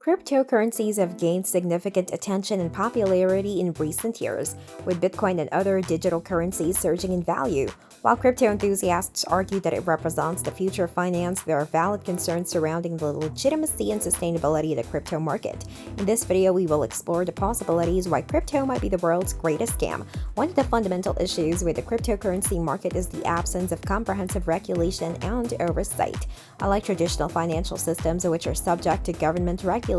Cryptocurrencies have gained significant attention and popularity in recent years, with Bitcoin and other digital currencies surging in value. While crypto enthusiasts argue that it represents the future of finance, there are valid concerns surrounding the legitimacy and sustainability of the crypto market. In this video, we will explore the possibilities why crypto might be the world's greatest scam. One of the fundamental issues with the cryptocurrency market is the absence of comprehensive regulation and oversight. Unlike traditional financial systems, which are subject to government regulations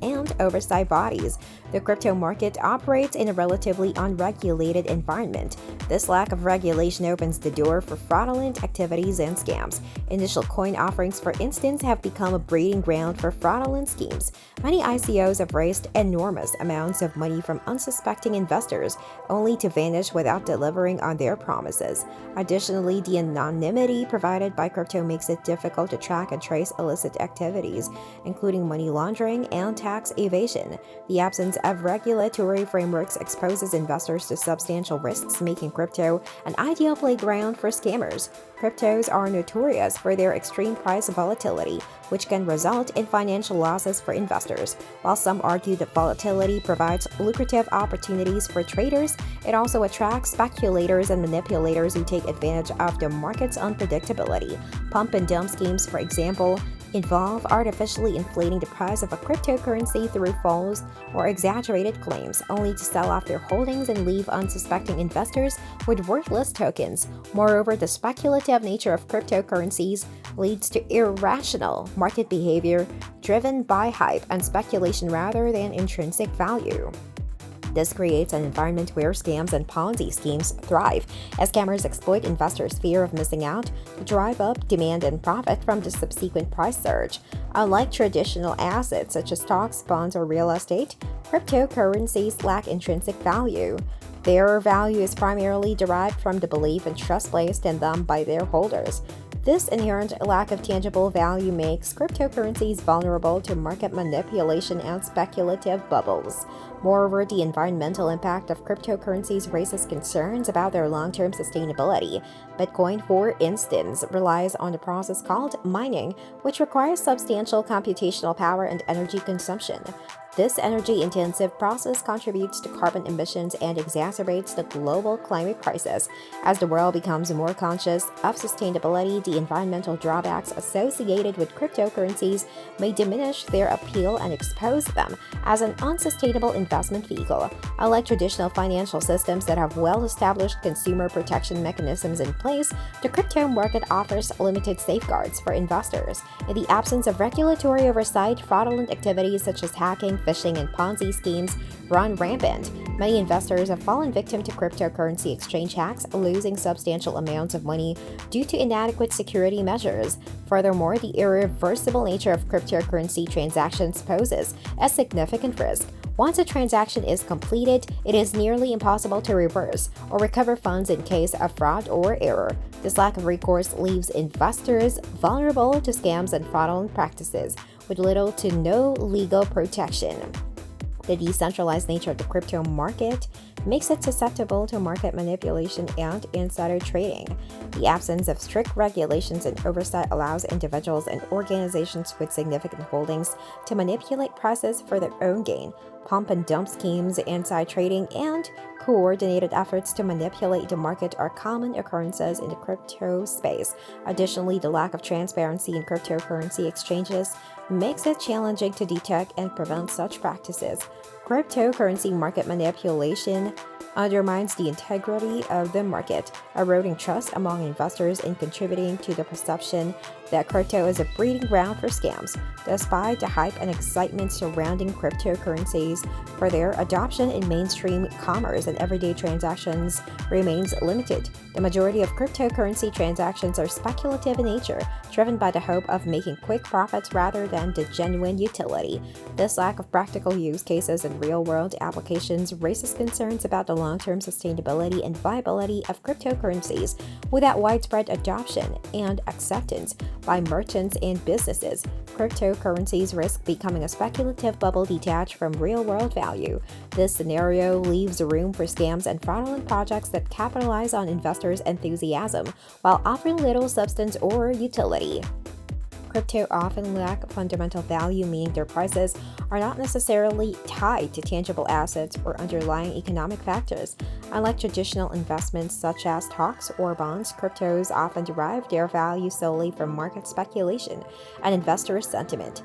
and oversight bodies, the crypto market operates in a relatively unregulated environment. This lack of regulation opens the door for fraudulent activities and scams. Initial coin offerings, for instance, have become a breeding ground for fraudulent schemes. Many ICOs have raised enormous amounts of money from unsuspecting investors, only to vanish without delivering on their promises. Additionally, the anonymity provided by crypto makes it difficult to track and trace illicit activities, including money laundering and tax evasion. The absence of regulatory frameworks exposes investors to substantial risks, making crypto an ideal playground for scammers. Cryptos are notorious for their extreme price volatility, which can result in financial losses for investors. While some argue that volatility provides lucrative opportunities for traders, it also attracts speculators and manipulators who take advantage of the market's unpredictability. Pump and dump schemes, for example, involve artificially inflating the price of a cryptocurrency through false or exaggerated claims, only to sell off their holdings and leave unsuspecting investors with worthless tokens. Moreover, the speculative nature of cryptocurrencies leads to irrational market behavior driven by hype and speculation rather than intrinsic value. This creates an environment where scams and Ponzi schemes thrive, as scammers exploit investors' fear of missing out to drive up demand and profit from the subsequent price surge. Unlike traditional assets such as stocks, bonds, or real estate, cryptocurrencies lack intrinsic value. Their value is primarily derived from the belief and trust placed in them by their holders. This inherent lack of tangible value makes cryptocurrencies vulnerable to market manipulation and speculative bubbles. Moreover, the environmental impact of cryptocurrencies raises concerns about their long-term sustainability. Bitcoin, for instance, relies on a process called mining, which requires substantial computational power and energy consumption. This energy-intensive process contributes to carbon emissions and exacerbates the global climate crisis. As the world becomes more conscious of sustainability, the environmental drawbacks associated with cryptocurrencies may diminish their appeal and expose them as an unsustainable investment vehicle. Unlike traditional financial systems that have well-established consumer protection mechanisms in place, the crypto market offers limited safeguards for investors. In the absence of regulatory oversight, fraudulent activities such as hacking, phishing, and Ponzi schemes run rampant. Many investors have fallen victim to cryptocurrency exchange hacks, losing substantial amounts of money due to inadequate security measures. Furthermore, the irreversible nature of cryptocurrency transactions poses a significant risk. Once a transaction is completed, it is nearly impossible to reverse or recover funds in case of fraud or error. This lack of recourse leaves investors vulnerable to scams and fraudulent practices, with little to no legal protection. The decentralized nature of the crypto market makes it susceptible to market manipulation and insider trading. The absence of strict regulations and oversight allows individuals and organizations with significant holdings to manipulate prices for their own gain. Pump and dump schemes, inside trading, and coordinated efforts to manipulate the market are common occurrences in the crypto space. Additionally, the lack of transparency in cryptocurrency exchanges makes it challenging to detect and prevent such practices. Cryptocurrency market manipulation undermines the integrity of the market, eroding trust among investors and contributing to the perception that crypto is a breeding ground for scams. Despite the hype and excitement surrounding cryptocurrencies for their adoption in mainstream commerce and everyday transactions remains limited. The majority of cryptocurrency transactions are speculative in nature, driven by the hope of making quick profits rather than the genuine utility. This lack of practical use cases and real-world applications raises concerns about the long-term sustainability and viability of cryptocurrencies. Without widespread adoption and acceptance by merchants and businesses, cryptocurrencies risk becoming a speculative bubble detached from real-world value. This scenario leaves room for scams and fraudulent projects that capitalize on investors' enthusiasm while offering little substance or utility. crypto often lack fundamental value, meaning their prices are not necessarily tied to tangible assets or underlying economic factors. Unlike traditional investments such as stocks or bonds, cryptos often derive their value solely from market speculation and investor sentiment.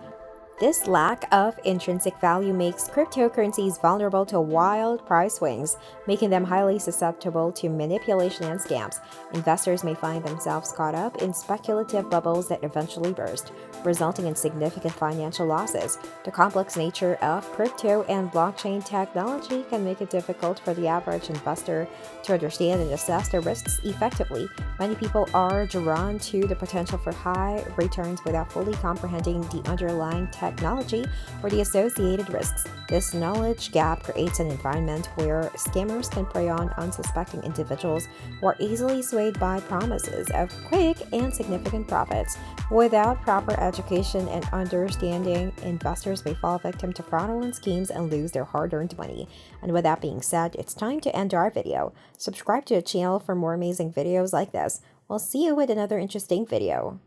This lack of intrinsic value makes cryptocurrencies vulnerable to wild price swings, making them highly susceptible to manipulation and scams. Investors may find themselves caught up in speculative bubbles that eventually burst, resulting in significant financial losses. The complex nature of crypto and blockchain technology can make it difficult for the average investor to understand and assess the risks effectively. Many people are drawn to the potential for high returns without fully comprehending the underlying technology or the associated risks. This knowledge gap creates an environment where scammers can prey on unsuspecting individuals who are easily swayed by promises of quick and significant profits. Without proper education and understanding, investors may fall victim to fraudulent schemes and lose their hard-earned money. And with that being said, it's time to end our video. Subscribe to the channel for more amazing videos like this. We'll see you with another interesting video.